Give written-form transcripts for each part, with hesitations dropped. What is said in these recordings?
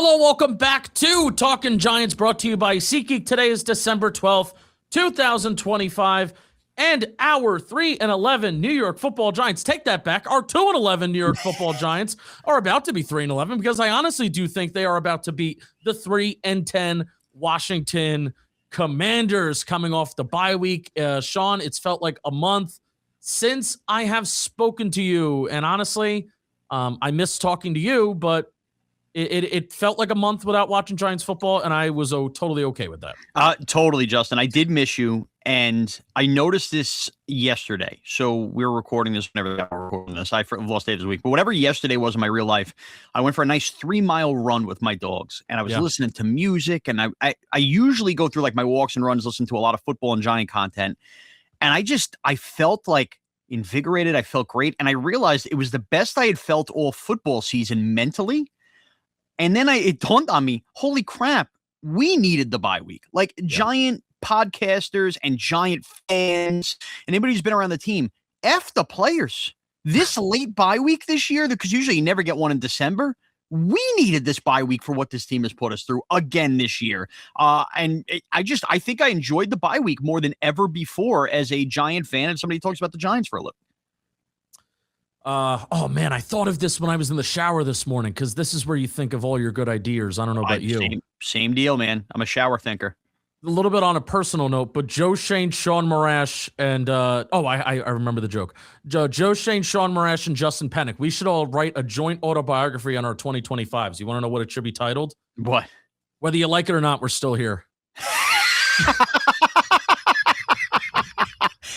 Hello, welcome back to Talking Giants, brought to you by SeatGeek. Today is December 12th, 2025, and our 3-11 New York Football Giants, take that back, our 2-11 New York Football Giants are about to be 3-11, because I honestly do think they are about to beat the 3-10 Washington Commanders coming off the bye week. Shaun, it's felt like a month since I have spoken to you, and honestly, I miss talking to you, but it felt like a month without watching Giants football, and I was totally okay with that. Totally, Justin. I did miss you, and I noticed this yesterday. So we're recording this whenever we're recording this. I've lost days this week, but whatever yesterday was in my real life, I went for a nice 3-mile run with my dogs, and I was listening to music, and I usually go through like my walks and runs, listen to a lot of football and Giant content, and I felt like invigorated. I felt great, and I realized it was the best I had felt all football season mentally. And then it dawned on me, holy crap, we needed the bye week. Like Giant podcasters and Giant fans and anybody who's been around the team, F the players. This late bye week this year, because usually you never get one in December, we needed this bye week for what this team has put us through again this year. I think I enjoyed the bye week more than ever before as a Giant fan and somebody who talks about the Giants for a living. Oh man, I thought of this when I was in the shower this morning, because this is where you think of all your good ideas. I don't know about you. Same deal, man. I'm a shower thinker. A little bit on a personal note, but Joe Shane, Sean Marash, and I remember the joke. Joe Shane, Sean Marash, and Justin Pennick. We should all write a joint autobiography on our 2025s. You want to know what it should be titled? What? Whether you like it or not, we're still here.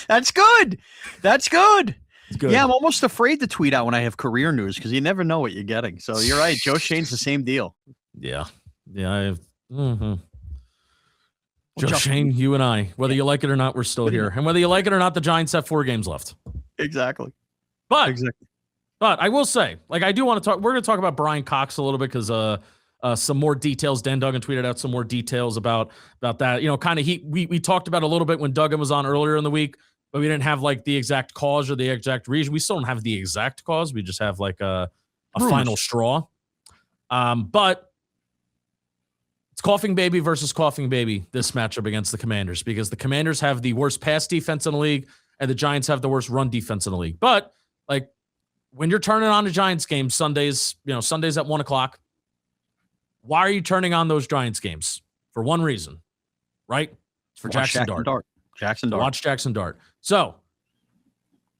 That's good. That's good. Good. Yeah, I'm almost afraid to tweet out when I have career news, because you never know what you're getting. So you're right. Joe Shane's the same deal. Yeah. Joe Shane, you and I, whether you like it or not, we're still here. And whether you like it or not, the Giants have 4 games left. Exactly. But I will say, like, I do want to talk. We're going to talk about Bryan Cox a little bit, because some more details. Dan Duggan tweeted out some more details about that. You know, kind of we talked about a little bit when Duggan was on earlier in the week, but we didn't have like the exact cause or the exact reason. We still don't have the exact cause. We just have like a final straw. But it's coughing baby versus coughing baby, this matchup against the Commanders, because the Commanders have the worst pass defense in the league and the Giants have the worst run defense in the league. But like, when you're turning on a Giants game Sundays at 1:00, why are you turning on those Giants games? For one reason, right? It's for Jaxson Dart. Jaxson Dart. Watch Jaxson Dart. So,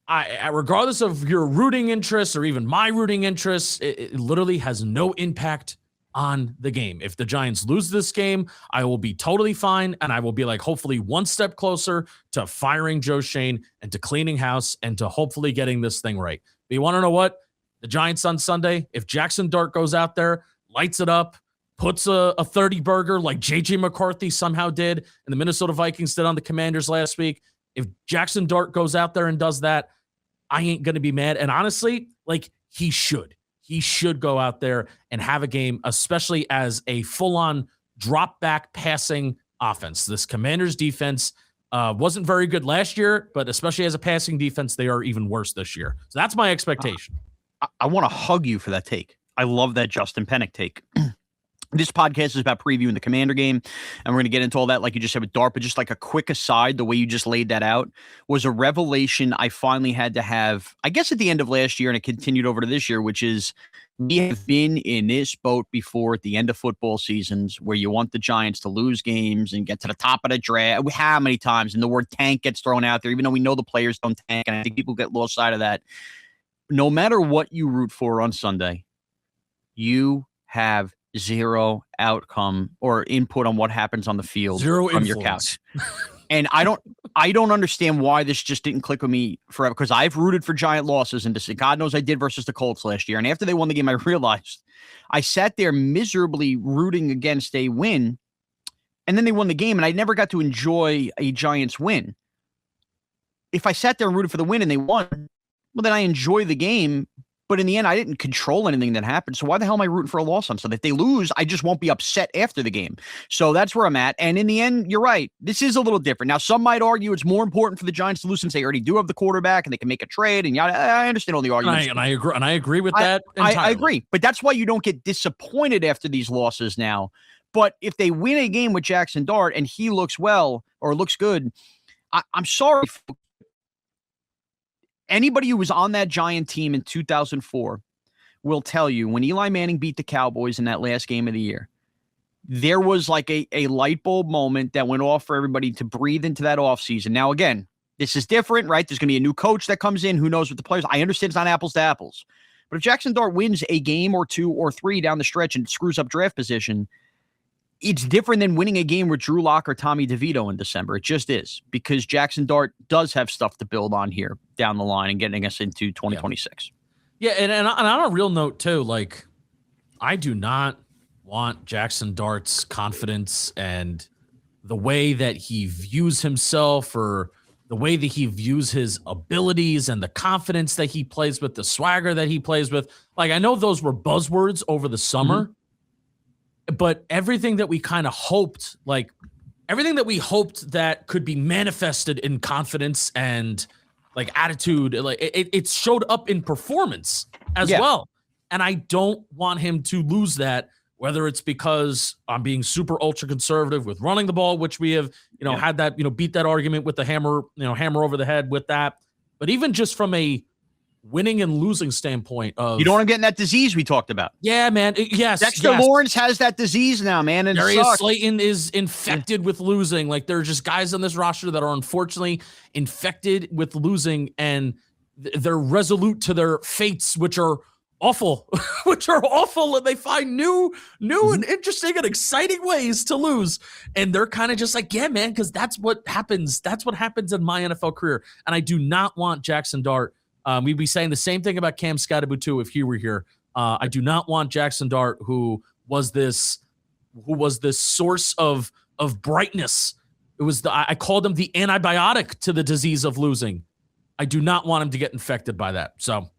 I regardless of your rooting interests or even my rooting interests, it literally has no impact on the game. If the Giants lose this game, I will be totally fine, and I will be like hopefully one step closer to firing Joe Shane and to cleaning house and to hopefully getting this thing right. But you want to know what? The Giants on Sunday, if Jaxson Dart goes out there, lights it up, puts a 30-burger like J.J. McCarthy somehow did and the Minnesota Vikings did on the Commanders last week, if Jaxson Dart goes out there and does that, I ain't going to be mad. And honestly, like, he should. He should go out there and have a game, especially as a full-on drop-back passing offense. This Commanders defense wasn't very good last year, but especially as a passing defense, they are even worse this year. So that's my expectation. I want to hug you for that take. I love that Justin Pennick take. This podcast is about previewing the Commander game, and we're going to get into all that like you just said with Dart, but just like a quick aside, the way you just laid that out was a revelation I finally had to have, I guess, at the end of last year, and it continued over to this year, which is we have been in this boat before at the end of football seasons where you want the Giants to lose games and get to the top of the draft. How many times? And the word tank gets thrown out there, even though we know the players don't tank, and I think people get lost sight of that. No matter what you root for on Sunday, you have zero outcome or input on what happens on the field from your couch. And I don't understand why this just didn't click with me forever, because I've rooted for Giant losses, and God knows I did versus the Colts last year. And after they won the game, I realized I sat there miserably rooting against a win, and then they won the game, and I never got to enjoy a Giants win. If I sat there and rooted for the win and they won, well, then I enjoy the game. but in the end, I didn't control anything that happened. So why the hell am I rooting for a loss on Sunday? If they lose, I just won't be upset after the game. So that's where I'm at. And in the end, you're right. This is a little different. Now, some might argue it's more important for the Giants to lose since they already do have the quarterback and they can make a trade. And yada. I understand all the arguments. And I agree with that entirely. I agree. But that's why you don't get disappointed after these losses now. But if they win a game with Jaxson Dart and he looks well or looks good, I'm sorry. Anybody who was on that Giant team in 2004 will tell you when Eli Manning beat the Cowboys in that last game of the year, there was like a light bulb moment that went off for everybody to breathe into that offseason. Now, again, this is different, right? There's going to be a new coach that comes in. Who knows what the players? I understand it's not apples to apples. But if Jaxson Dart wins a game or 2 or 3 down the stretch and screws up draft position, it's different than winning a game with Drew Lock or Tommy DeVito in December. It just is, because Jaxson Dart does have stuff to build on here down the line and getting us into 2026. Yeah, and on a real note too, like, I do not want Jaxson Dart's confidence and the way that he views himself, or the way that he views his abilities and the confidence that he plays with, the swagger that he plays with. Like, I know those were buzzwords over the summer. But everything that we kind of hoped, like everything that we hoped that could be manifested in confidence and like attitude, like it showed up in performance as well. And I don't want him to lose that, whether it's because I'm being super ultra conservative with running the ball, which we have, had that, beat that argument with the hammer over the head with that. But even just from a winning and losing standpoint of, you don't want to get in that disease we talked about. Yeah, man. Yes. Dexter Lawrence has that disease now, man. And Darius Slayton is infected with losing. Like, there are just guys on this roster that are unfortunately infected with losing, and they're resolute to their fates, which are awful, and they find new and interesting and exciting ways to lose. And they're kind of just like, yeah, man, because that's what happens. That's what happens in my NFL career. And I do not want Jaxson Dart. We'd be saying the same thing about Cam Scottaboo if he were here. I do not want Jaxson Dart, who was this source of brightness. It was I called him the antibiotic to the disease of losing. I do not want him to get infected by that. So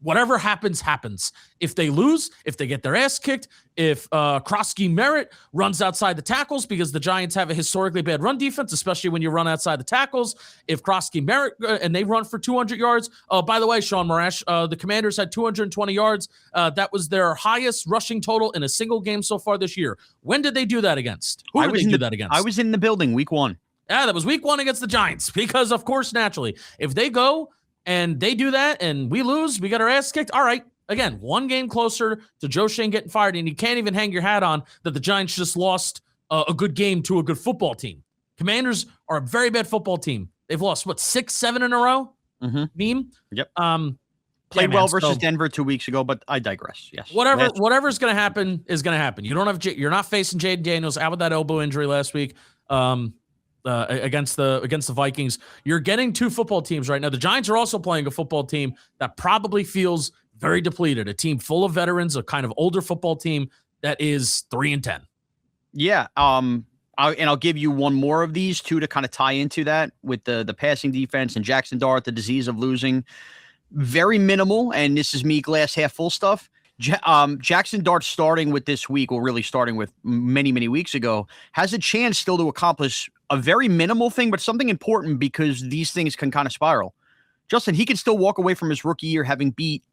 whatever happens, happens. If they lose, if they get their ass kicked, if Krosky Merritt runs outside the tackles, because the Giants have a historically bad run defense, especially when you run outside the tackles. If Krosky Merritt and they run for 200 yards. By the way, Shaun Morash, the Commanders had 220 yards. That was their highest rushing total in a single game so far this year. When did they do that against? Who did they do that against? I was in the building week 1. Yeah, that was week 1 against the Giants, because, of course, naturally, if they go and they do that and we lose, we got our ass kicked. All right. Again, one game closer to Joe Schoen getting fired, and you can't even hang your hat on that the Giants just lost a good game to a good football team. Commanders are a very bad football team. They've lost, 6, 7 in a row? Meme? Yep. Played well versus Denver 2 weeks ago, but I digress. Yes. Whatever's going to happen is going to happen. You're not facing Jaden Daniels out with that elbow injury last week. Against the Vikings. You're getting 2 football teams right now. The Giants are also playing a football team that probably feels very depleted, a team full of veterans, a kind of older football team that is 3-10. Yeah. I'll give you one more of these 2 to kind of tie into that with the passing defense and Jaxson Dart, the disease of losing. Very minimal, and this is me glass half full stuff. Jaxson Dart starting with this week, or really starting with many, many weeks ago, has a chance still to accomplish a very minimal thing, but something important, because these things can kind of spiral. Justin, he can still walk away from his rookie year having beat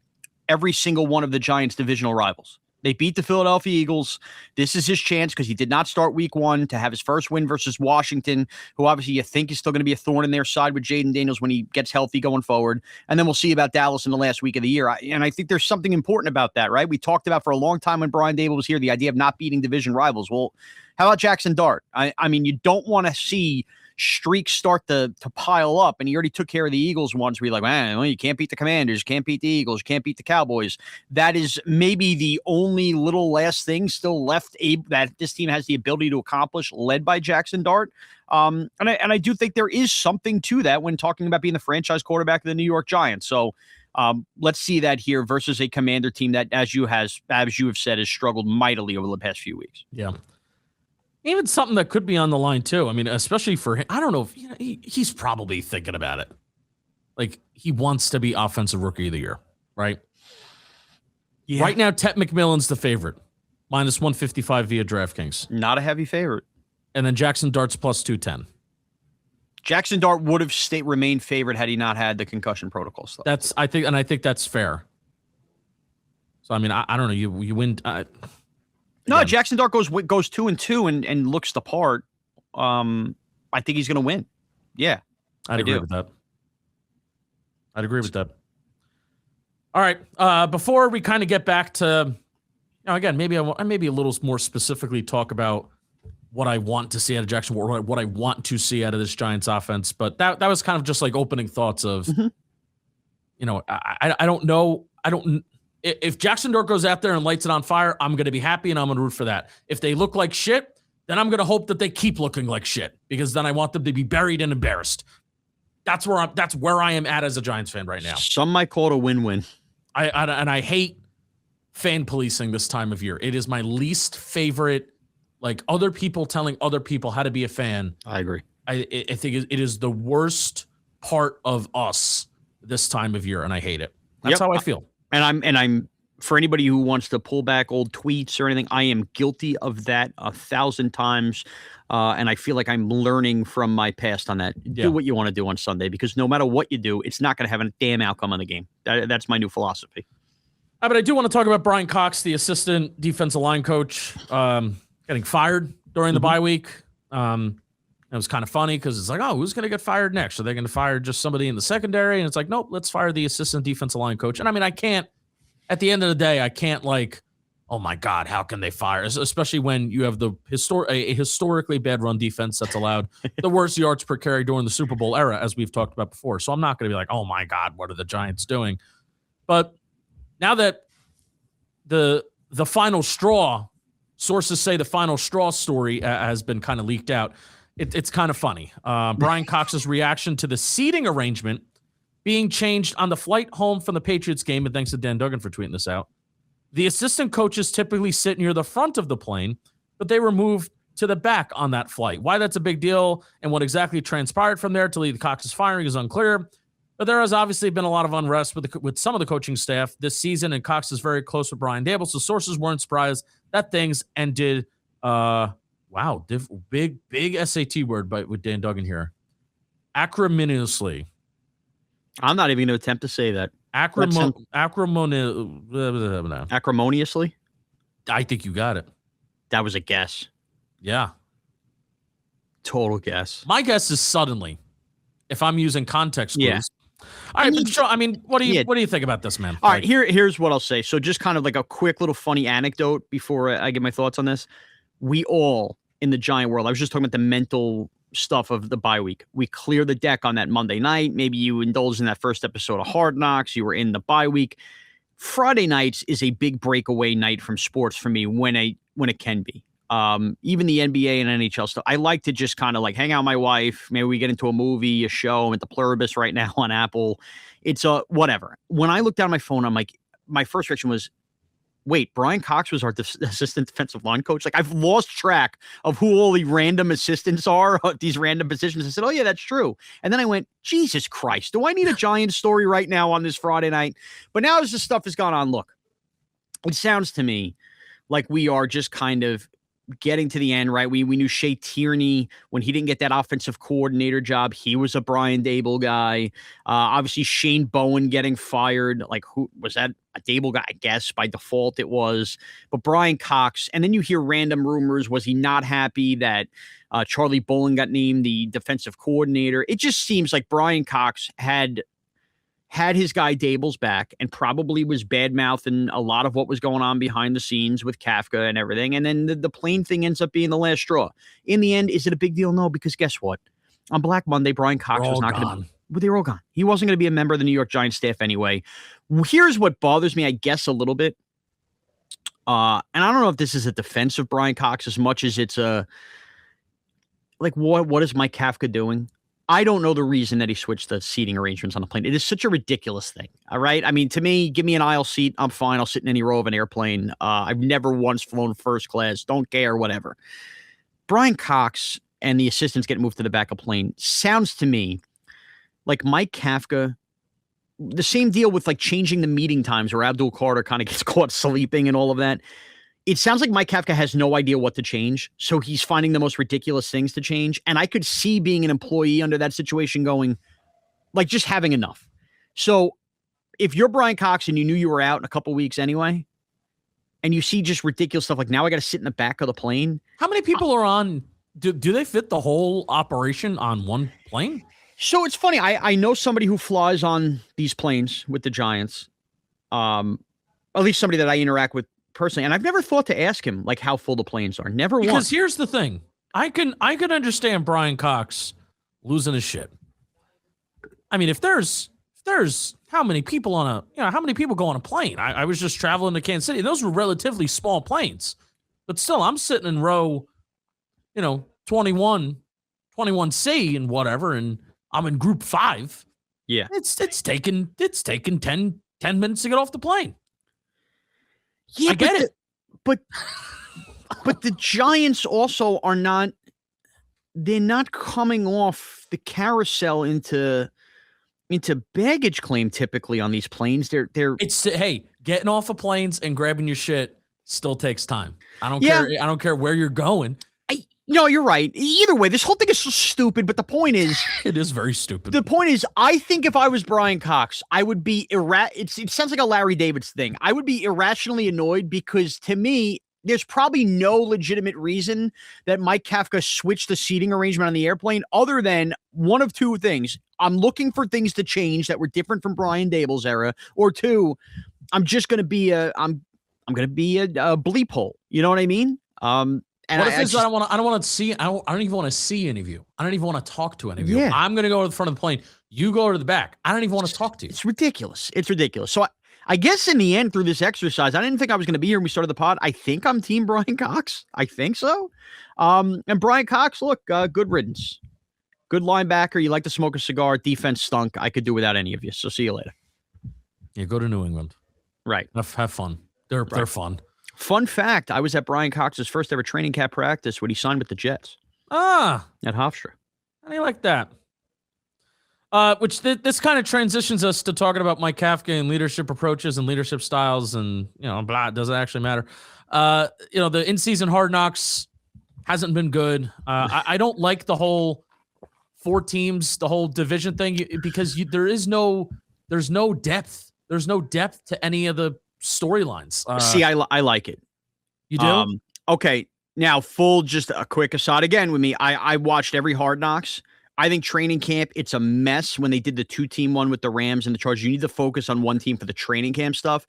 every single one of the Giants' divisional rivals. They beat the Philadelphia Eagles. This is his chance, because he did not start week 1, to have his first win versus Washington, who obviously you think is still going to be a thorn in their side with Jaden Daniels when he gets healthy going forward. And then we'll see about Dallas in the last week of the year. And I think there's something important about that, right? We talked about for a long time when Brian Dable was here, the idea of not beating division rivals. Well, how about Jaxson Dart? I mean, you don't want to see streaks start to pile up, and he already took care of the Eagles once. We're like, man, well, you can't beat the Commanders, you can't beat the Eagles, you can't beat the Cowboys. That is maybe the only little last thing still left that this team has the ability to accomplish, led by Jaxson Dart. And I do think there is something to that when talking about being the franchise quarterback of the New York Giants. So let's see that here versus a Commander team that, as you have said, has struggled mightily over the past few weeks. Yeah. Even something that could be on the line, too. I mean, especially for him. I don't know if he's probably thinking about it. Like, he wants to be Offensive Rookie of the Year, right? Yeah. Right now, Tet McMillan's the favorite, minus 155 via DraftKings. Not a heavy favorite. And then Jaxson Dart's plus 210. Jaxson Dart would have remained favorite had he not had the concussion protocol stuff. I think that's fair. So I mean, I don't know. You win. No, Jaxson Dart goes 2-2 and looks the part. I think he's going to win. Yeah, I'd agree with that. All right. Before we kind of get back to, again, maybe maybe a little more specifically talk about what I want to see out of Jackson, or what I want to see out of this Giants offense. But that was kind of just like opening thoughts of, I don't know. If Jaxson Dart goes out there and lights it on fire, I'm going to be happy and I'm going to root for that. If they look like shit, then I'm going to hope that they keep looking like shit, because then I want them to be buried and embarrassed. That's where I am at as a Giants fan right now. Some might call it a win-win. I hate fan policing this time of year. It is my least favorite. Like other people telling other people how to be a fan. I agree. I think it is the worst part of us this time of year, and I hate it. That's how I feel. And I'm for anybody who wants to pull back old tweets or anything, I am guilty of that 1,000 times. And I feel like I'm learning from my past on that. Do what you want to do on Sunday, because no matter what you do, it's not going to have a damn outcome on the game. That's my new philosophy. But I do want to talk about Bryan Cox, the assistant defensive line coach, getting fired during the bye week. It was kind of funny because it's like, oh, who's going to get fired next? Are they going to fire just somebody in the secondary? And it's like, nope, let's fire the assistant defensive line coach. And I mean, I can't, at the end of the day, I can't like, oh my God, how can they fire? Especially when you have a historically bad run defense that's allowed the worst yards per carry during the Super Bowl era, as we've talked about before. So I'm not going to be like, oh my God, what are the Giants doing? But now that the final straw, sources say the final straw story has been kind of leaked out, it's kind of funny. Bryan Cox's reaction to the seating arrangement being changed on the flight home from the Patriots game, and thanks to Dan Duggan for tweeting this out. The assistant coaches typically sit near the front of the plane, but they were moved to the back on that flight. Why that's a big deal and what exactly transpired from there to lead to Cox's firing is unclear. But there has obviously been a lot of unrest with some of the coaching staff this season, and Cox is very close with Brian Daboll, so sources weren't surprised that things ended. Big SAT word with Dan Duggan here. Acrimoniously. I'm not even going to attempt to say that. Acrimoniously? I think you got it. That was a guess. Yeah. Total guess. My guess is suddenly, if I'm using context clues. Yeah. All right, what do you think about this, man? All right, here's what I'll say. So just kind of like a quick little funny anecdote before I give my thoughts on this. We all in the Giant world, I was just talking about the mental stuff of the bye week. We clear the deck on that Monday night. Maybe you indulged in that first episode of Hard Knocks. You were in the bye week. Friday nights is a big breakaway night from sports for me when it can be. Even the NBA and NHL stuff. I like to just kind of like hang out with my wife. Maybe we get into a movie, a show. I'm at the Pluribus right now on Apple. It's whatever. When I looked down at my phone, I'm like, my first reaction was, wait, Bryan Cox was our assistant defensive line coach? Like, I've lost track of who all the random assistants are, these random positions. I said, oh, yeah, that's true. And then I went, Jesus Christ, do I need a Giants story right now on this Friday night? But now as this stuff has gone on, look, it sounds to me like we are just kind of getting to the end, right? We knew Shea Tierney, when he didn't get that offensive coordinator job, he was a Brian Daboll guy. Obviously, Shane Bowen getting fired. Like, who was that? A Daboll guy, I guess. By default, it was. But Bryan Cox, and then you hear random rumors. Was he not happy that Charlie Bolin got named the defensive coordinator? It just seems like Bryan Cox had his guy Daboll's back and probably was bad-mouthing a lot of what was going on behind the scenes with Kafka and everything. And then the plane thing ends up being the last straw. In the end, is it a big deal? No, because guess what? On Black Monday, Bryan Cox was not going to... Well, they were all gone. He wasn't going to be a member of the New York Giants staff anyway. Here's what bothers me, I guess, a little bit. And I don't know if this is a defense of Bryan Cox as much as it's a... Like, what is Mike Kafka doing? I don't know the reason that he switched the seating arrangements on the plane. It is such a ridiculous thing. All right. I mean, to me, give me an aisle seat. I'm fine. I'll sit in any row of an airplane. I've never once flown first class. Don't care, whatever. Bryan Cox and the assistants getting moved to the back of plane sounds to me like Mike Kafka the same deal with like changing the meeting times where Abdul Carter kind of gets caught sleeping and all of that. It sounds like Mike Kafka has no idea what to change. So he's finding the most ridiculous things to change. And I could see being an employee under that situation going, like, just having enough. So if you're Bryan Cox and you knew you were out in a couple weeks anyway, and you see just ridiculous stuff like, now I got to sit in the back of the plane. How many people are on? Do they fit the whole operation on one plane? So it's funny. I know somebody who flies on these planes with the Giants. At least somebody that I interact with personally. And I've never thought to ask him like how full the planes are. Never once. Because here's the thing. I can understand Bryan Cox losing his shit. I mean, if there's how many people how many people go on a plane? I was just traveling to Kansas City. Those were relatively small planes. But still, I'm sitting in row, 21C and whatever, and I'm in group 5. Yeah. It's taken 10 minutes to get off the plane. Yeah, I get it. But the Giants also are not, they're not coming off the carousel into baggage claim typically on these planes. Hey, getting off of planes and grabbing your shit still takes time. I don't care where you're going. No, you're right. Either way, this whole thing is so stupid, but the point is it is very stupid. The point is, I think if I was Bryan Cox, I would be it sounds like a Larry David's thing. I would be irrationally annoyed because to me, there's probably no legitimate reason that Mike Kafka switched the seating arrangement on the airplane other than one of two things. I'm looking for things to change that were different from Brian Dable's era, or two, I'm just going to be a bleep hole. You know what I mean? And what if I don't want to see. I don't even want to see any of you. I don't even want to talk to any of you. Yeah. I'm going to go to the front of the plane. You go to the back. I don't even want to talk to you. It's ridiculous. It's ridiculous. So I guess in the end, through this exercise, I didn't think I was going to be here when we started the pod. I think I'm team Bryan Cox. I think so. And Bryan Cox, look, good riddance. Good linebacker. You like to smoke a cigar. Defense stunk. I could do without any of you. So see you later. Yeah, go to New England. Right. Have fun. They're fun. Fun fact, I was at Bryan Cox's first ever training camp practice when he signed with the Jets. At Hofstra. How do you like that? This kind of transitions us to talking about Mike Kafka and leadership approaches and leadership styles and, blah, it doesn't actually matter. The in-season Hard Knocks hasn't been good. I don't like the whole 4 teams, the whole division thing, because there's no depth. There's no depth to any of the storylines. See, I like it. You do? Okay. Now, just a quick aside again with me. I watched every Hard Knocks. I think training camp, it's a mess when they did the 2-team one with the Rams and the Chargers. You need to focus on one team for the training camp stuff.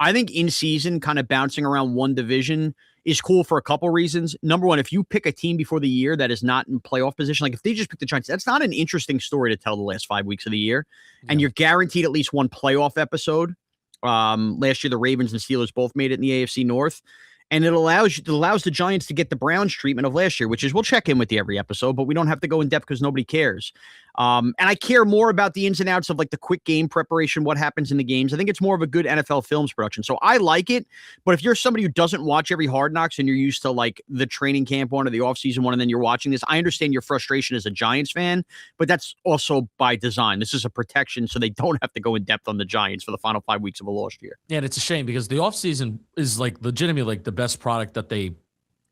I think in season, kind of bouncing around one division is cool for a couple reasons. Number one, if you pick a team before the year that is not in playoff position, like if they just pick the Giants, that's not an interesting story to tell the last 5 weeks of the year. Yeah. And you're guaranteed at least one playoff episode. Last year, the Ravens and Steelers both made it in the AFC North. And it allows the Giants to get the Browns treatment of last year, which is we'll check in with you every episode, but we don't have to go in depth because nobody cares. And I care more about the ins and outs of like the quick game preparation, what happens in the games. I think it's more of a good NFL films production. So I like it. But if you're somebody who doesn't watch every Hard Knocks and you're used to like the training camp one or the offseason one, and then you're watching this, I understand your frustration as a Giants fan, but that's also by design. This is a protection so they don't have to go in depth on the Giants for the final 5 weeks of a lost year. Yeah, and it's a shame because the offseason is like legitimately like the best product that they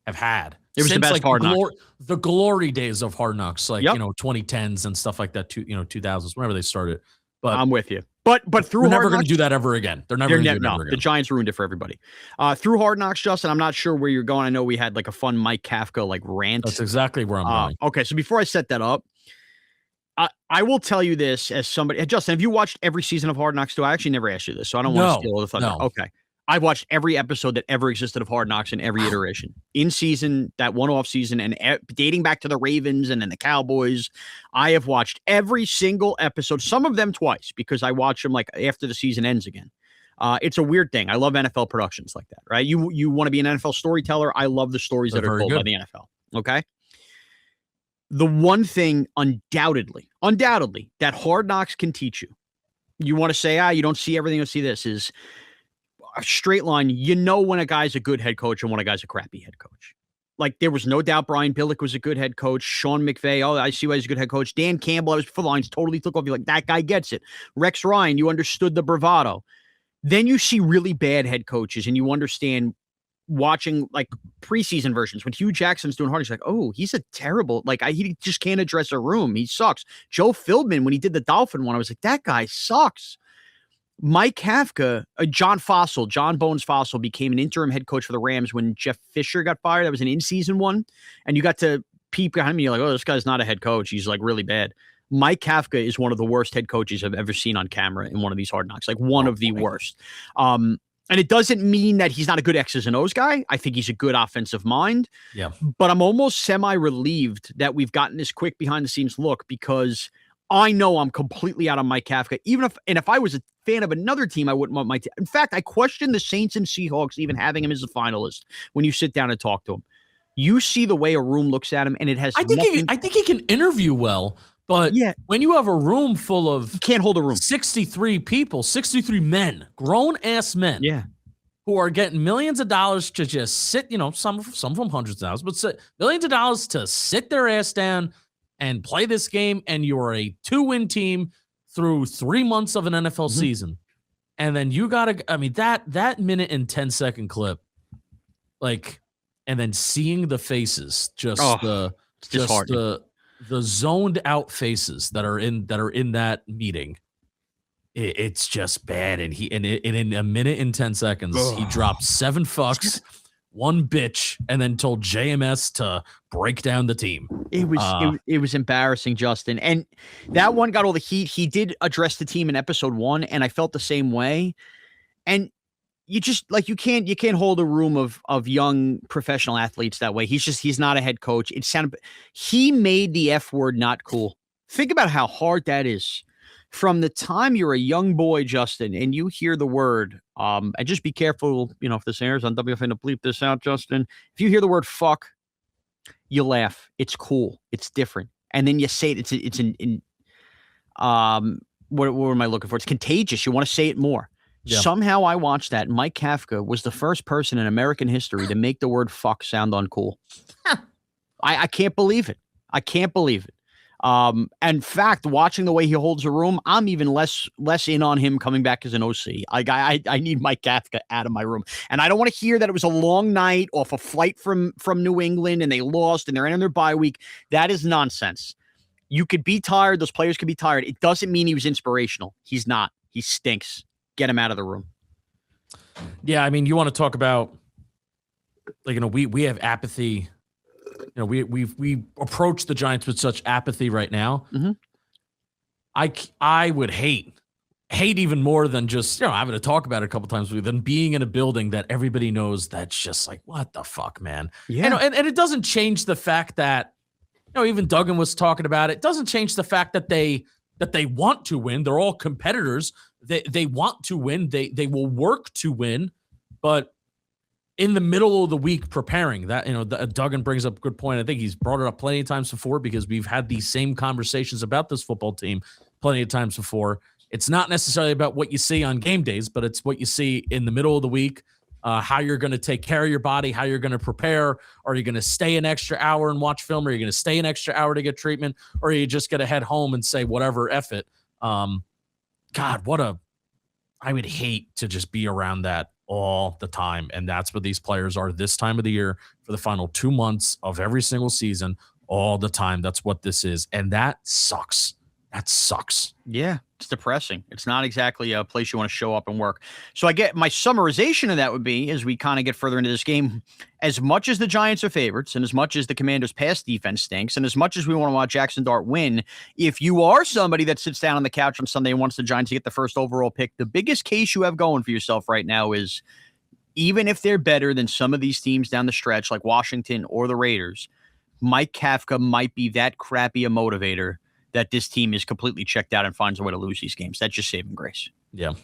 have had. It was since, the best like, Hard Knocks. The glory days of Hard Knocks, like, Yep. 2010s and stuff like that, 2000s, whenever they started. But I'm with you. But through they're Hard never going Knocks, to do that ever again. They're never going to do that ever again. The Giants ruined it for everybody. Through Hard Knocks, Justin, I'm not sure where you're going. I know we had like a fun Mike Kafka like rant. That's exactly where I'm going. Okay, so before I set that up, I will tell you this as somebody. Justin, have you watched every season of Hard Knocks too? I actually never asked you this, so I don't want to steal all the thunder. No. Okay. I've watched every episode that ever existed of Hard Knocks in every iteration. In season, that one off season, and dating back to the Ravens and then the Cowboys. I have watched every single episode, some of them twice, because I watch them like after the season ends again. It's a weird thing. I love NFL productions like that, right? You want to be an NFL storyteller. I love the stories that are told by the NFL. Okay. The one thing undoubtedly that Hard Knocks can teach you, you want to say, you don't see everything, you'll see this, is a straight line. You know when a guy's a good head coach and when a guy's a crappy head coach. Like, there was no doubt Brian Billick was a good head coach. Sean McVay, oh, I see why he's a good head coach. Dan Campbell, I was before the lines, totally took off. You're like, that guy gets it. Rex Ryan, you understood the bravado. Then you see really bad head coaches, and you understand watching like preseason versions when Hugh Jackson's doing hard. He's like, oh, he's a terrible, like he just can't address a room. He sucks. Joe Philbin, when he did the Dolphin one, I was like, that guy sucks. Mike Kafka, John Bones Fossil became an interim head coach for the Rams when Jeff Fisher got fired. That was an in-season one. And you got to peep behind me. You're like, oh, this guy's not a head coach. He's like really bad. Mike Kafka is one of the worst head coaches I've ever seen on camera in one of these Hard Knocks, like one of the worst. And it doesn't mean that he's not a good X's and O's guy. I think he's a good offensive mind. Yeah. But I'm almost semi-relieved that we've gotten this quick behind-the-scenes look, because I know I'm completely out on Mike Kafka. If I was a fan of another team, I wouldn't want Mike. In fact, I question the Saints and Seahawks even having him as a finalist when you sit down and talk to him. You see the way a room looks at him, and it has I think he can interview well, but when you have a room full of you can't hold a room. 63 people, 63 men, grown-ass men, who are getting millions of dollars to just sit, some from hundreds of thousands, but millions of dollars to sit their ass down and play this game, and you're a 2-win team through 3 months of an NFL season. And then you got to, that minute and 10-second clip, like, and then seeing the faces, the zoned out faces that are in that meeting, it's just bad. And in a minute and 10 seconds, he dropped 7 fucks, 1 bitch, and then told JMS to break down the team. It was embarrassing, Justin. And that one got all the heat. He did address the team in episode 1, and I felt the same way. And you just like you can't hold a room of young professional athletes that way. He's not a head coach. He made the F word not cool. Think about how hard that is. From the time you're a young boy, Justin, and you hear the word, and just be careful, if this airs on WFN to bleep this out, Justin. If you hear the word fuck, you laugh. It's cool. It's different. And then you say it. What am I looking for? It's contagious. You want to say it more. Yeah. Somehow I watched that. Mike Kafka was the first person in American history to make the word fuck sound uncool. I can't believe it. I can't believe it. In fact, watching the way he holds a room, I'm even less in on him coming back as an OC. I need Mike Kafka out of my room. And I don't want to hear that it was a long night off a flight from New England and they lost and they're in their bye week. That is nonsense. You could be tired. Those players could be tired. It doesn't mean he was inspirational. He's not. He stinks. Get him out of the room. Yeah, you want to talk about, we have apathy. We approach the Giants with such apathy right now. Mm-hmm. I would hate even more than just having to talk about it a couple times than being in a building that everybody knows that's just like, what the fuck, man. Yeah. And it doesn't change the fact that even Duggan was talking about it. Doesn't change the fact that they want to win. They're all competitors. They want to win. They will work to win, but in the middle of the week preparing that, Duggan brings up a good point. I think he's brought it up plenty of times before because we've had these same conversations about this football team plenty of times before. It's not necessarily about what you see on game days, but it's what you see in the middle of the week, how you're going to take care of your body, how you're going to prepare. Are you going to stay an extra hour and watch film? Or are you going to stay an extra hour to get treatment? Or are you just going to head home and say, whatever, F it. God, I would hate to just be around that all the time. And that's what these players are this time of the year for the final 2 months of every single season, all the time. That's what this is. And that sucks. That sucks. Yeah, it's depressing. It's not exactly a place you want to show up and work. So I get my summarization of that would be, as we kind of get further into this game, as much as the Giants are favorites and as much as the Commanders' pass defense stinks and as much as we want to watch Jaxson Dart win, if you are somebody that sits down on the couch on Sunday and wants the Giants to get the first overall pick, the biggest case you have going for yourself right now is, even if they're better than some of these teams down the stretch like Washington or the Raiders, Mike Kafka might be that crappy a motivator that this team is completely checked out and finds a way to lose these games. That's just saving grace. Yeah.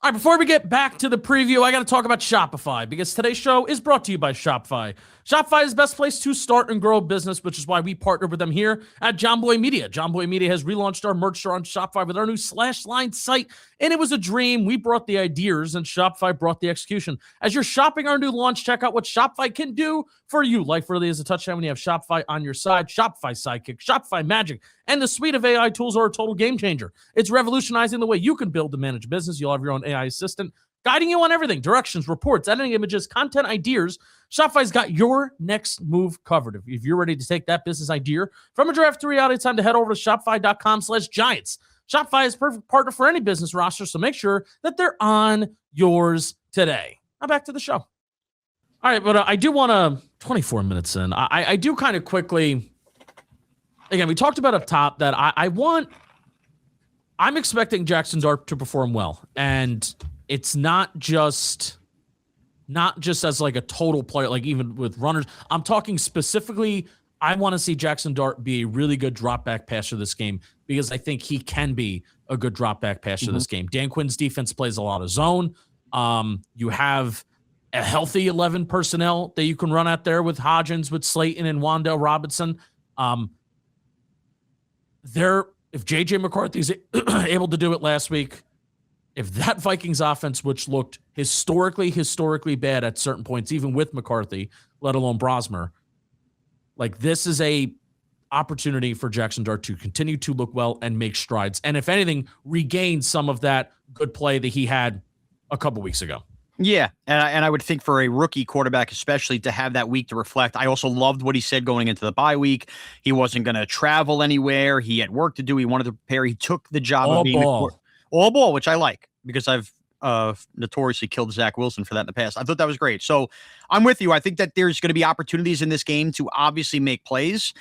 All right, before we get back to the preview, I got to talk about Shopify because today's show is brought to you by Shopify. Shopify is the best place to start and grow a business, which is why we partnered with them here at John Boy Media. John Boy Media has relaunched our merch store on Shopify with our new /line site, and it was a dream. We brought the ideas, and Shopify brought the execution. As you're shopping our new launch, check out what Shopify can do for you. Life really is a touchdown when you have Shopify on your side. Shopify Sidekick, Shopify Magic, and the suite of AI tools are a total game changer. It's revolutionizing the way you can build and manage business. You'll have your own AI assistant guiding you on everything: directions, reports, editing images, content ideas. Shopify's got your next move covered. If you're ready to take that business idea from a draft to reality, it's time to head over to shopify.com/giants. Shopify is a perfect partner for any business roster, so make sure that they're on yours today. Now back to the show. All right, but I do want to, 24 minutes in, I do kind of quickly, again, we talked about up top that I'm expecting Jaxson Dart to perform well, and it's not just as like a total player, like even with runners. I'm talking specifically, I want to see Jaxson Dart be a really good drop back passer this game because I think he can be a good drop back passer this game. Dan Quinn's defense plays a lot of zone. You have a healthy 11 personnel that you can run out there with Hodgins, with Slayton and Wan'Dale Robinson. If JJ McCarthy's able to do it last week, if that Vikings offense, which looked historically bad at certain points, even with McCarthy, let alone Brosmer, like this is a opportunity for Jaxson Dart to continue to look well and make strides. And if anything, regain some of that good play that he had a couple weeks ago. Yeah, and I would think for a rookie quarterback especially to have that week to reflect. I also loved what he said going into the bye week. He wasn't going to travel anywhere. He had work to do. He wanted to prepare. He took the job of being all ball, which I like because I've notoriously killed Zach Wilson for that in the past. I thought that was great. So I'm with you. I think that there's going to be opportunities in this game to obviously make plays.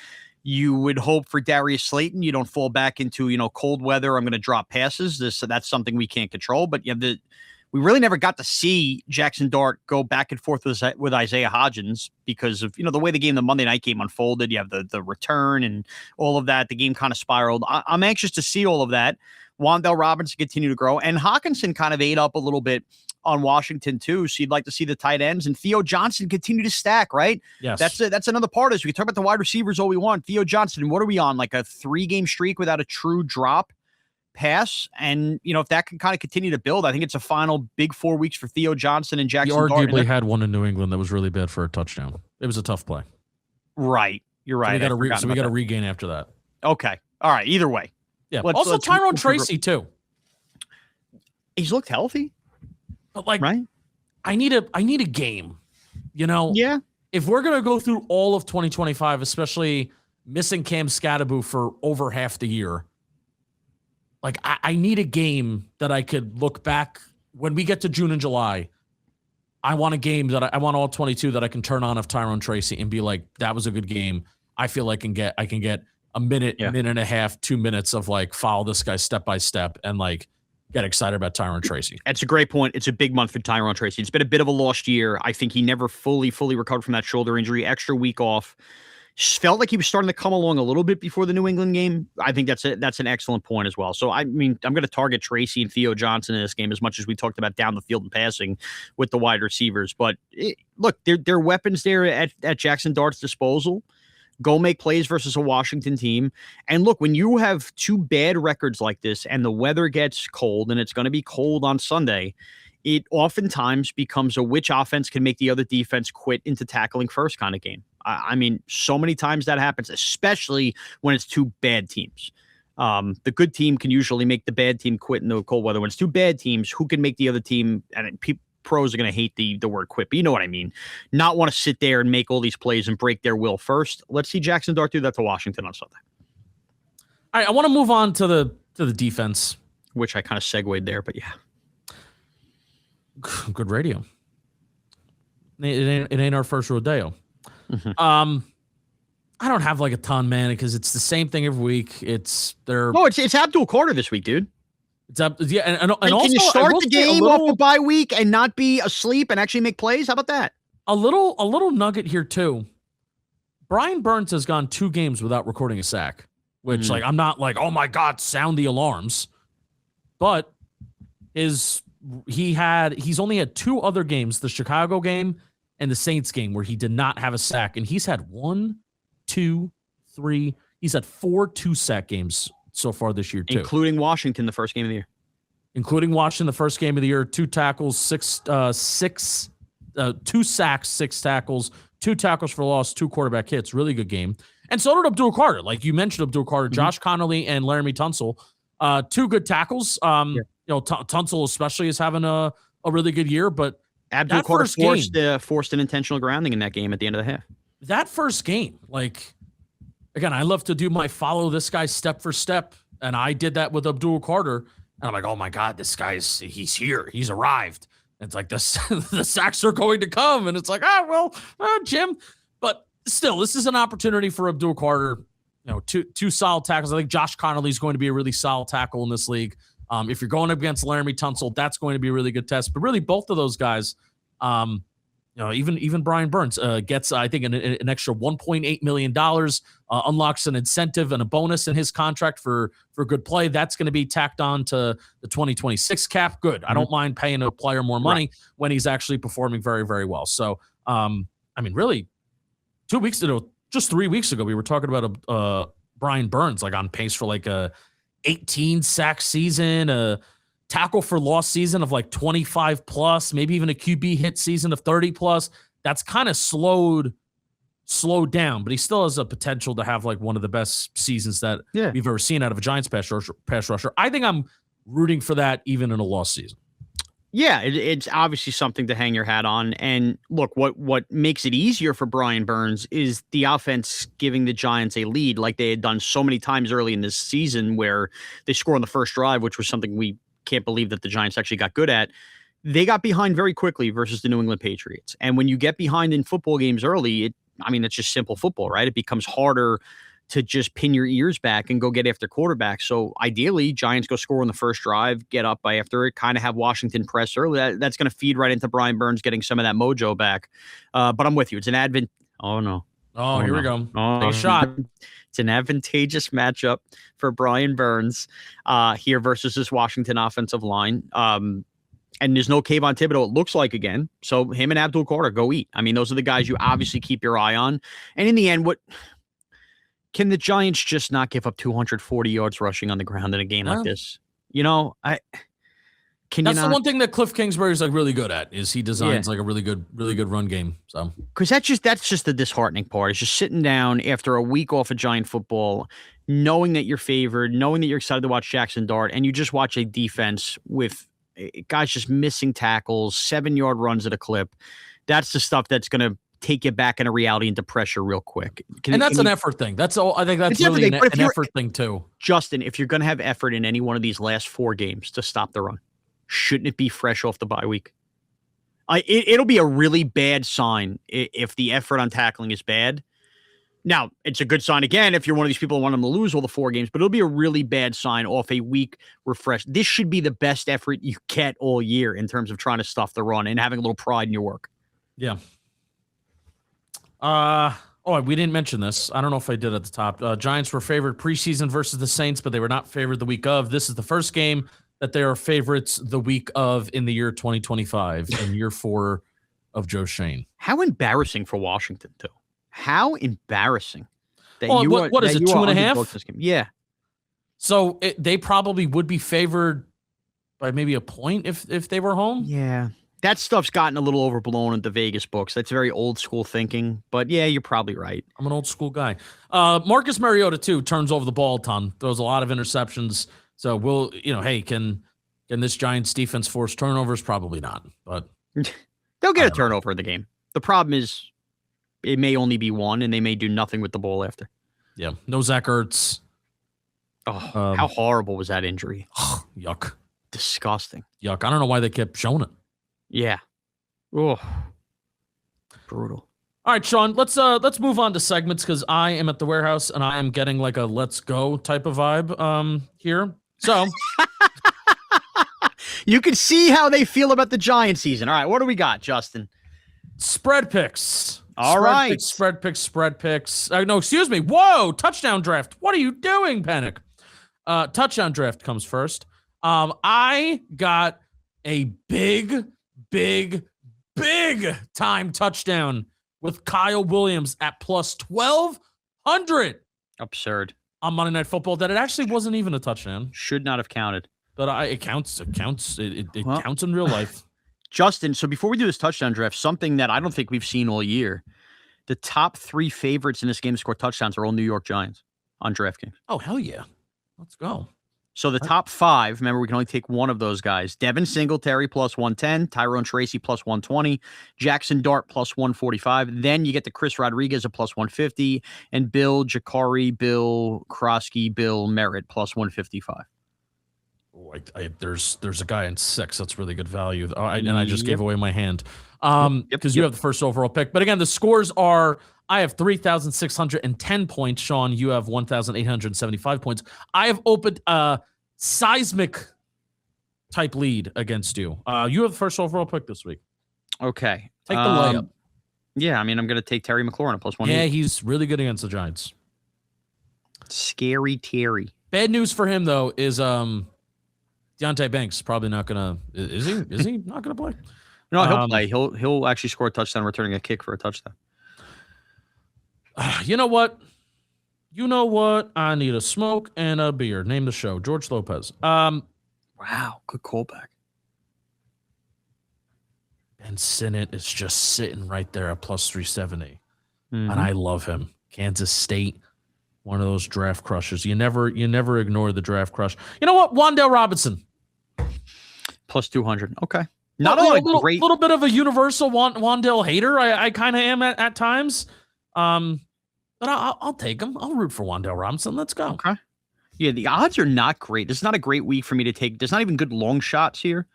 You would hope for Darius Slayton, you don't fall back into, cold weather. I'm going to drop passes. That's something we can't control. But we really never got to see Jaxson Dart go back and forth with Isaiah Hodgins because of, the way the Monday night game unfolded. You have the return and all of that. The game kind of spiraled. I'm anxious to see all of that. Wan'Dale Robinson continue to grow. And Hawkinson kind of ate up a little bit on Washington too. So you'd like to see the tight ends and Theo Johnson continue to stack, right? Yes. That's another part is we talk about the wide receivers all we want. Theo Johnson, what are we on? Like a 3-game streak without a true drop pass? And, if that can kind of continue to build, I think it's a final big 4 weeks for Theo Johnson and Jaxson Dart. He arguably had one in New England that was really bad for a touchdown. It was a tough play. Right. You're right. So we got to regain after that. Okay. All right. Either way. Yeah. Also, Tyrone Tracy too. He's looked healthy. But right? I need a game. Yeah. If we're gonna go through all of 2025, especially missing Cam Scatterbo for over half the year, I need a game that I could look back when we get to June and July. I want a game that I want all 22 that I can turn on of Tyrone Tracy and be like, that was a good game. I feel I can get a minute, minute and a half, 2 minutes of follow this guy step by step and get excited about Tyrone Tracy. That's a great point. It's a big month for Tyrone Tracy. It's been a bit of a lost year. I think he never fully recovered from that shoulder injury. Extra week off. Felt like he was starting to come along a little bit before the New England game. I think that's an excellent point as well. So, I'm going to target Tracy and Theo Johnson in this game as much as we talked about down the field and passing with the wide receivers. But look, there are weapons there at Jaxson Dart's disposal. Go make plays versus a Washington team. And look, when you have 2 bad records like this and the weather gets cold, and it's going to be cold on Sunday, it oftentimes becomes a which offense can make the other defense quit into tackling first kind of game. I mean, so many times that happens, especially when it's 2 bad teams. The good team can usually make the bad team quit in the cold weather. When it's 2 bad teams, who can make the other team, and pros are going to hate the word quit, but you know what I mean, not want to sit there and make all these plays and break their will first. Let's see Jaxson Dart do that to Washington on Sunday. All right, I want to move on to the defense, which I kind of segued there, but yeah. Good radio. It ain't our first rodeo. Mm-hmm. I don't have a ton, man, because it's the same thing every week. It's Abdul Carter this week, dude. It's up, yeah, and also, can you start the game off a bye week and not be asleep and actually make plays? How about that? A little nugget here too. Brian Burns has gone 2 games without recording a sack, which I'm not oh my God, sound the alarms, but his he's only had 2 other games, the Chicago game and the Saints game, where he did not have a sack. And he's had 1, 2, 3. He's had 4 2-sack games so far this year, too. Including Washington, the first game of the year. Including Washington, the first game of the year, 2 tackles, 2 sacks, 6 tackles, 2 tackles for loss, 2 quarterback hits. Really good game. And so did Abdul Carter. Like you mentioned, Abdul Carter, Josh Connolly and Laramie Tunsil, 2 good tackles. You know, Tunsil especially is having a really good year, but Abdul Carter forced an intentional grounding in that game at the end of the half. That first game, like, again, I love to do my follow this guy step for step, and I did that with Abdul Carter, and I'm like, oh my God, this guy's, he's here. He's arrived. And it's like, the sacks are going to come, and it's like, Jim. But still, this is an opportunity for Abdul Carter. You know, two solid tackles. I think Josh Connolly is going to be a really solid tackle in this league. If you're going up against Laramie Tunsil, that's going to be a really good test. But really, both of those guys, you know, even Brian Burns gets, I think, an extra $1.8 million, unlocks an incentive and a bonus in his contract for good play. That's going to be tacked on to the 2026 cap. Good. I don't mind paying a player more money when he's actually performing very, very well. So, I mean, really, 2 weeks ago, just 3 weeks ago, we were talking about Brian Burns, like on pace for like a 18 sack season, a tackle for loss season of like 25 plus, maybe even a QB hit season of 30 plus. That's kind of slowed down, but he still has a potential to have like one of the best seasons that we've ever seen out of a Giants pass rusher. I think I'm rooting for that even in a loss season. Yeah, it's obviously something to hang your hat on. And look, what makes it easier for Brian Burns is the offense giving the Giants a lead like they had done so many times early in this season where they score on the first drive, which was something we can't believe that the Giants actually got good at. They got behind very quickly versus the New England Patriots. And when you get behind in football games early, it's just simple football, right? It becomes harder to just pin your ears back and go get after quarterbacks. So ideally, Giants go score on the first drive, get up by after it, kind of have Washington press early. That's going to feed right into Brian Burns getting some of that mojo back. But I'm with you. It's an Oh, no. Oh, here we go. Take a shot. It's an advantageous matchup for Brian Burns here versus this Washington offensive line. And there's no Kayvon Thibodeau, it looks like, again. So him and Abdul Carter, go eat. I mean, those are the guys you obviously keep your eye on. And in the end, can the Giants just not give up 240 yards rushing on the ground in a game like this? You know, that's the one thing that Cliff Kingsbury is like really good at is he designs like a really good run game. So because that's just the disheartening part. It's just sitting down after a week off of Giant football, knowing that you're favored, knowing that you're excited to watch Jaxson Dart, and you just watch a defense with guys just missing tackles, 7-yard runs at a clip. That's the stuff that's going to take you back into reality, into pressure real quick. And that's an effort thing. That's all. I think that's really an effort thing too. Justin, if you're going to have effort in any one of these last 4 games to stop the run, shouldn't it be fresh off the bye week? It'll be a really bad sign if the effort on tackling is bad. Now, it's a good sign, again, if you're one of these people who want them to lose all the 4 games, but it'll be a really bad sign off a week refresh. This should be the best effort you get all year in terms of trying to stuff the run and having a little pride in your work. Yeah. We didn't mention this. I don't know if I did at the top. Giants were favored preseason versus the Saints, but they were not favored the week of. This is the first game that they are favorites the week of in the year 2025 and year 4 of Joe Schoen. How embarrassing for Washington, too. How embarrassing. What is it, 2.5? Yeah. So they probably would be favored by maybe a point if they were home. Yeah. That stuff's gotten a little overblown in the Vegas books. That's very old school thinking. But yeah, you're probably right. I'm an old school guy. Marcus Mariota, too, turns over the ball a ton, throws a lot of interceptions. So can this Giants defense force turnovers? Probably not. But they'll get a turnover in the game. The problem is it may only be 1, and they may do nothing with the ball after. Yeah. No Zach Ertz. Oh, how horrible was that injury? Yuck. Disgusting. Yuck. I don't know why they kept showing it. Yeah. Oh, brutal. All right, Shaun, let's move on to segments because I am at the warehouse and I am getting like a let's go type of vibe here. So you can see how they feel about the Giants season. All right, what do we got, Justin? Spread picks. Spread picks. No, excuse me. Whoa, touchdown draft. What are you doing, Panic? Touchdown draft comes first. I got a big, big, big time touchdown with Kyle Williams at plus 1,200. Absurd. On Monday Night Football that it actually wasn't even a touchdown. Should not have counted. But it counts. It counts. It counts in real life. Justin, so before we do this touchdown draft, something that I don't think we've seen all year, the top 3 favorites in this game to score touchdowns are all New York Giants on DraftKings. Oh, hell yeah. Let's go. So the top 5, remember, we can only take one of those guys. Devin Singletary plus 110, Tyrone Tracy plus 120, Jaxson Dart plus 145. Then you get the Chris Rodriguez at plus 150, and Bill Jakari, Bill Krosky, Bill Merritt plus 155. Oh, there's a guy in 6. That's really good value. And I just gave away my hand because you have the first overall pick. But again, the scores are, I have 3,610 points. Shaun, you have 1,875 points. I have opened a seismic type lead against you. You have the first overall pick this week. Okay. Take the layup. Yeah, I mean, I'm going to take Terry McLaurin at plus 1. Yeah, he's really good against the Giants. Scary Terry. Bad news for him, though, is Deontay Banks probably not going to. Is he not going to play? No, he'll play. He'll actually score a touchdown, returning a kick for a touchdown. You know what? I need a smoke and a beer. Name the show. George Lopez. Wow, good callback. Ben Sinnott is just sitting right there at plus 370. Mm-hmm. And I love him. Kansas State, one of those draft crushes. You never ignore the draft crush. You know what? Wan'Dale Robinson. Plus 200. Okay. Not a great... little bit of a universal Wan'Dale hater. I kind of am at times. But I'll take him. I'll root for Wan'Dale Robinson. Let's go. Okay. Yeah, the odds are not great. This is not a great week for me to take. There's not even good long shots here.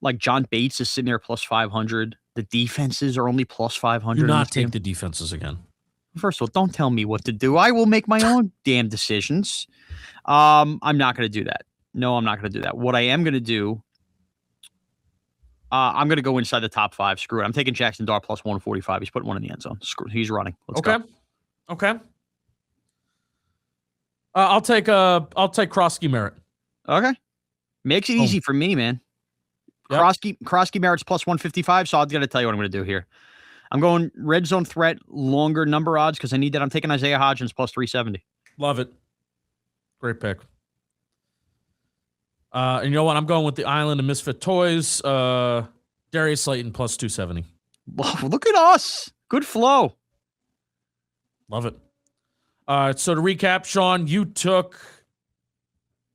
Like John Bates is sitting there plus 500. The defenses are only plus 500. Do not take the defenses again. First of all, don't tell me what to do. I will make my own damn decisions. I'm not going to do that. No, I'm not going to do that. What I am going to do, I'm going to go inside the top 5. Screw it. I'm taking Jaxson Dart plus 145. He's putting one in the end zone. He's running. Let's go. Okay. I'll take Krosky Merritt. Okay. Makes it easy for me, man. Yep. Krosky Merritt's plus 155, so I've got to tell you what I'm going to do here. I'm going red zone threat, longer number odds because I need that. I'm taking Isaiah Hodgins plus 370. Love it. Great pick. And you know what? I'm going with the Island of Misfit Toys. Darius Slayton plus 270. Look at us. Good flow. Love it. So to recap, Shaun, you took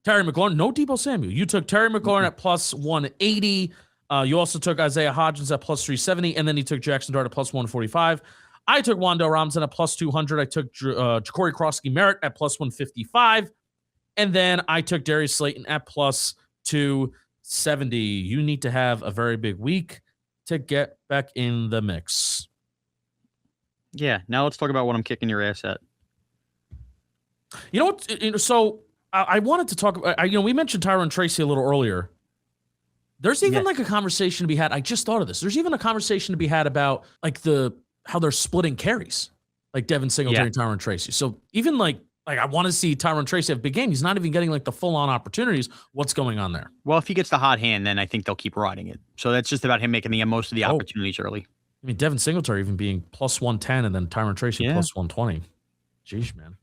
Terry McLaurin. No Deebo Samuel. You took Terry McLaurin at plus 180. You also took Isaiah Hodgins at plus 370, and then you took Jaxson Dart at plus 145. I took Wan'Dale Robinson at plus 200. I took Ja'Cory Krosky Merritt at plus 155. And then I took Darius Slayton at plus 270. You need to have a very big week to get back in the mix. Yeah, now let's talk about what I'm kicking your ass at. You know what? So I wanted to talk about, we mentioned Tyrone Tracy a little earlier. There's even like a conversation to be had. I just thought of this. There's even a conversation to be had about like how they're splitting carries, like Devin Singletary and Tyrone Tracy. So even like I want to see Tyrone Tracy have a big game. He's not even getting like the full on opportunities. What's going on there? Well, if he gets the hot hand, then I think they'll keep riding it. So that's just about him making the most of the opportunities early. I mean, Devin Singletary even being plus 110 and then Tyrone Tracy plus 120. Jeez, man.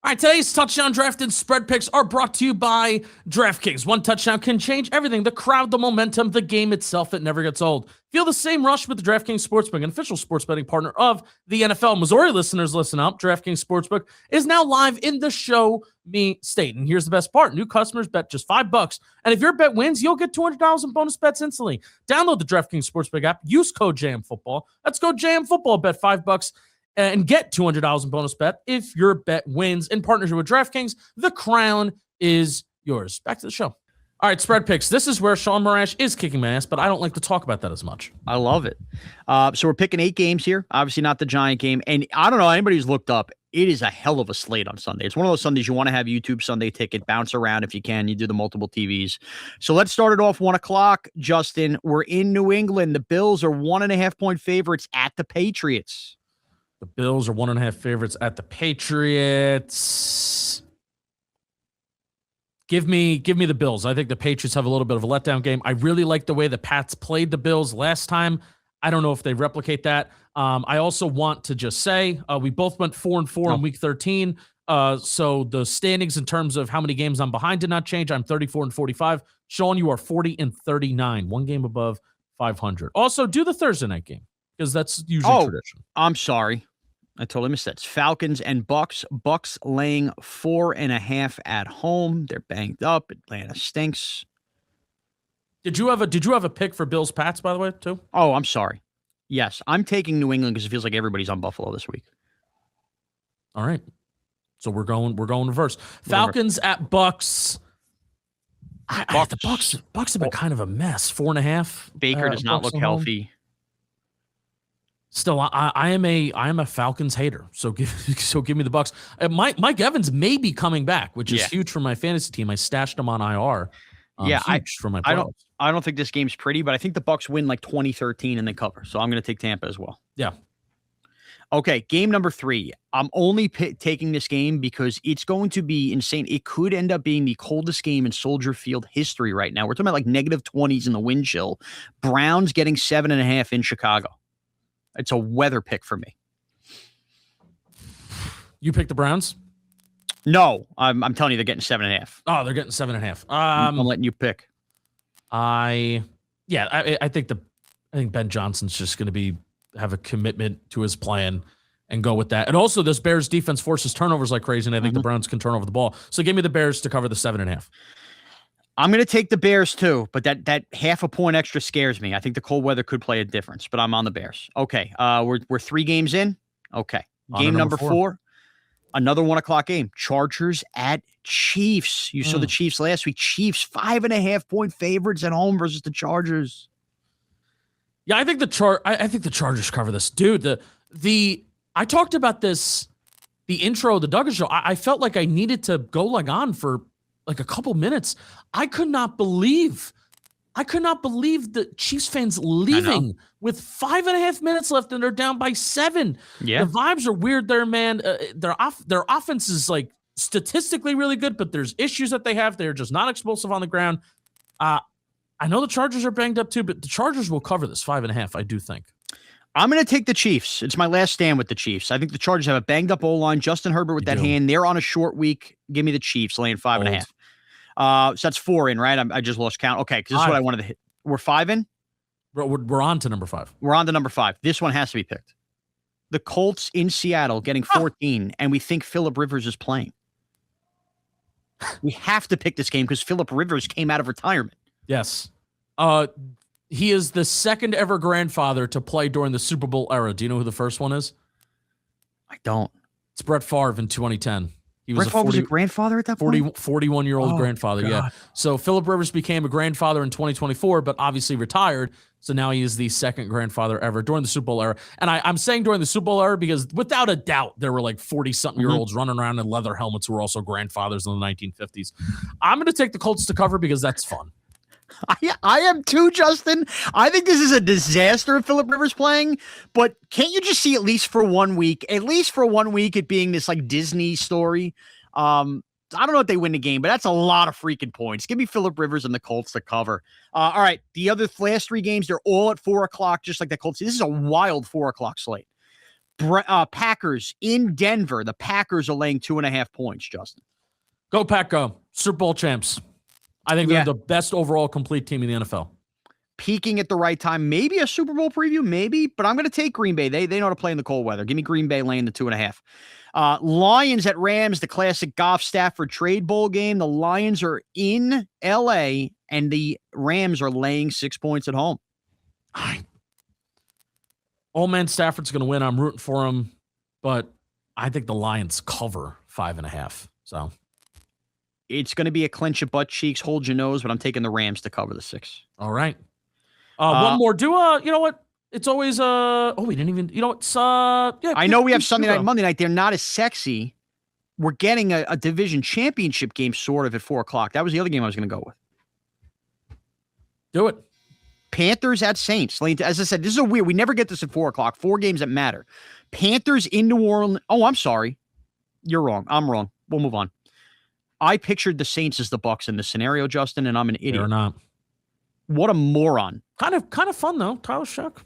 All right, today's touchdown draft and spread picks are brought to you by DraftKings. One touchdown can change everything. The crowd, the momentum, the game itself, it never gets old. Feel the same rush with the DraftKings Sportsbook, an official sports betting partner of the NFL. Missouri listeners, listen up. DraftKings Sportsbook is now live in the Show Me State. And here's the best part. New customers bet just $5. And if your bet wins, you'll get $200 in bonus bets instantly. Download the DraftKings Sportsbook app. Use code JAMFootball. Let's go JAMFootball. Bet $5 and get $200 in bonus bet if your bet wins. In partnership with DraftKings, the crown is yours. Back to the show. All right, spread picks. This is where Shaun Morash is kicking my ass, but I don't like to talk about that as much. I love it. So we're picking 8 games here. Obviously not the Giant game. And I don't know, anybody who's looked up, it is a hell of a slate on Sunday. It's one of those Sundays you want to have YouTube Sunday ticket, bounce around if you can. You do the multiple TVs. So let's start it off 1 o'clock. Justin, we're in New England. The Bills are 1.5-point favorites at the Patriots. The Bills are 1.5 favorites at the Patriots. Give me the Bills. I think the Patriots have a little bit of a letdown game. I really like the way the Pats played the Bills last time. I don't know if they replicate that. I also want to just say we both went 4-4 in week 13. So the standings in terms of how many games I'm behind did not change. I'm 34-45. Shaun, you are 40-39, one game above 500. Also, do the Thursday night game because that's usually tradition. I'm sorry. I totally missed that. It's Falcons and Bucks. Bucks laying 4.5 at home. They're banged up. Atlanta stinks. Did you have a pick for Bills Pats, by the way, too? Oh, I'm sorry. Yes, I'm taking New England because it feels like everybody's on Buffalo this week. All right. So we're going reverse. Falcons at Bucks. The Bucks have been kind of a mess. 4.5. Baker does not look healthy. Still, I am a Falcons hater. So give me the Bucks. Mike Evans may be coming back, which is huge for my fantasy team. I stashed him on IR. Huge for my playoffs. I don't think this game's pretty, but I think the Bucks win like 20-13 and they cover. So I'm going to take Tampa as well. Yeah. Okay, game number 3. I'm only taking this game because it's going to be insane. It could end up being the coldest game in Soldier Field history right now. We're talking about like -20s in the wind chill. Browns getting 7.5 in Chicago. It's a weather pick for me. You picked the Browns? No, I'm telling you, they're getting 7.5. Oh, they're getting 7.5. I'm letting you pick. I think Ben Johnson's just going to have a commitment to his plan and go with that. And also, this Bears defense forces turnovers like crazy, and I think the Browns can turn over the ball. So give me the Bears to cover the 7.5. I'm going to take the Bears too, but that half a point extra scares me. I think the cold weather could play a difference, but I'm on the Bears. Okay, we're 3 games in. Okay, game number 4. Another 1:00 game. Chargers at Chiefs. You saw the Chiefs last week. Chiefs 5.5 point favorites at home versus the Chargers. Yeah, I think the Chargers cover this, dude. I talked about this, the intro of the Duggan show. I felt like I needed to go on for like a couple minutes. I could not believe the Chiefs fans leaving with 5.5 minutes left and they're down by 7. Yeah. The vibes are weird there, man. Their offense is like statistically really good, but there's issues that they have. They're just not explosive on the ground. I know the Chargers are banged up too, but the Chargers will cover this 5.5, I do think. I'm going to take the Chiefs. It's my last stand with the Chiefs. I think the Chargers have a banged up O-line. Justin Herbert with hand. They're on a short week. Give me the Chiefs laying 5.5. So that's 4 in, right? I just lost count. Okay, because this is what I wanted to hit. We're 5 in? We're on to number 5. We're on to number 5. This one has to be picked. The Colts in Seattle getting 14, and we think Phillip Rivers is playing. We have to pick this game because Phillip Rivers came out of retirement. Yes. He is the second ever grandfather to play during the Super Bowl era. Do you know who the first one is? I don't. It's Brett Favre in 2010. He was was a grandfather at that point? 41-year-old grandfather, God. Yeah. So Phillip Rivers became a grandfather in 2024, but obviously retired. So now he is the second grandfather ever during the Super Bowl era. And I'm saying during the Super Bowl era because without a doubt, there were like 40-something-year-olds running around in leather helmets who were also grandfathers in the 1950s. I'm going to take the Colts to cover because that's fun. I am too, Justin. I think this is a disaster if Phillip Rivers playing, but can't you just see at least for 1 week, it being this like Disney story? I don't know if they win the game, but that's a lot of freaking points. Give me Phillip Rivers and the Colts to cover. All right. The last 3 games, they're all at 4:00, just like the Colts. This is a wild 4:00 slate. Packers in Denver. The Packers are laying 2.5 points, Justin. Go Pack, go. Super Bowl champs. I think they're the best overall complete team in the NFL. Peaking at the right time. Maybe a Super Bowl preview, maybe, but I'm going to take Green Bay. They know how to play in the cold weather. Give me Green Bay laying the 2.5. Lions at Rams, the classic Goff Stafford trade bowl game. The Lions are in LA and the Rams are laying 6 points at home. Old man Stafford's going to win. I'm rooting for him, but I think the Lions cover 5.5. So it's going to be a clench your butt cheeks, hold your nose, but I'm taking the Rams to cover the 6. All right. One more. You know what? It's always we didn't even, it's I know we have Sunday night, Monday night. They're not as sexy. We're getting a division championship game sort of at 4:00. That was the other game I was going to go with. Do it. Panthers at Saints. As I said, this is a weird. We never get this at 4:00. 4 games that matter. Panthers in New Orleans. Oh, I'm sorry. You're wrong. I'm wrong. We'll move on. I pictured the Saints as the Bucs in this scenario, Justin, and I'm an idiot. They're not. What a moron. Kind of fun though. Tyler Shuck.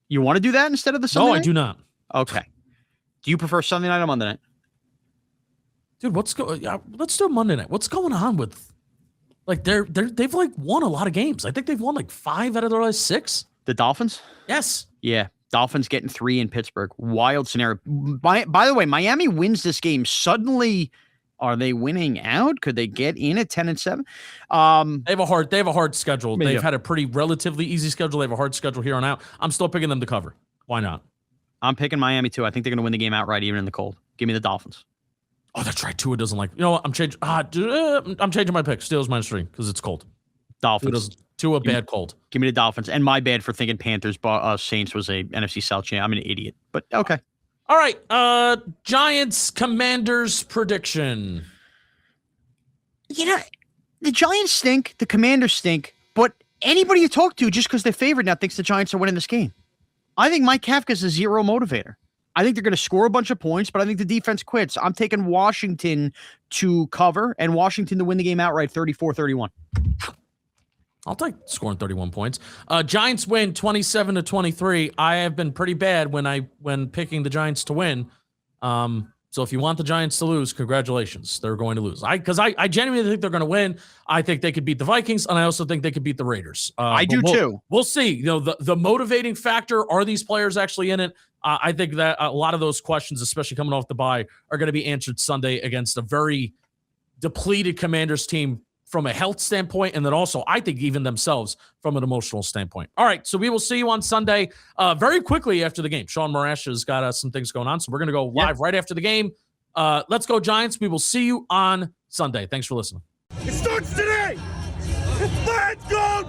You want to do that instead of the Sunday No, night? I do not. Okay. Do you prefer Sunday night or Monday night? Dude, let's do Monday night. What's going on with like they've like won a lot of games. I think they've won like 5 out of their last 6. The Dolphins? Yes. Yeah. Dolphins getting 3 in Pittsburgh. Wild scenario. By the way, Miami wins this game. Suddenly, are they winning out? Could they get in at 10-7? They have a hard schedule. Maybe. They've had a pretty relatively easy schedule. They have a hard schedule here on out. I'm still picking them to cover. Why not? I'm picking Miami too. I think they're going to win the game outright, even in the cold. Give me the Dolphins. Oh, that's right. Tua doesn't like. You know what? I'm changing my pick. Steelers -3 because it's cold. Dolphins. Tua bad cold. Give me the Dolphins. And my bad for thinking Panthers, Saints was a NFC South champ. I'm an idiot, but okay. All right. Giants Commanders prediction. You know, the Giants stink. The Commanders stink. But anybody you talk to, just because they're favored now, thinks the Giants are winning this game. I think Mike Kafka is a zero motivator. I think they're going to score a bunch of points, but I think the defense quits. I'm taking Washington to cover and Washington to win the game outright 34-31. I'll take scoring 31 points. Giants win 27-23. I have been pretty bad when picking the Giants to win. So if you want the Giants to lose, congratulations. They're going to lose. Because I genuinely think they're going to win. I think they could beat the Vikings, and I also think they could beat the Raiders. I do too. We'll see. You know, the motivating factor, are these players actually in it? I think that a lot of those questions, especially coming off the bye, are going to be answered Sunday against a very depleted Commanders team from a health standpoint, and then also I think even themselves from an emotional standpoint. All right, so we will see you on Sunday very quickly after the game. Shaun Marash has got some things going on, so we're going to go live right after the game. Let's go Giants. We will see you on Sunday. Thanks for listening. It starts today. Let's go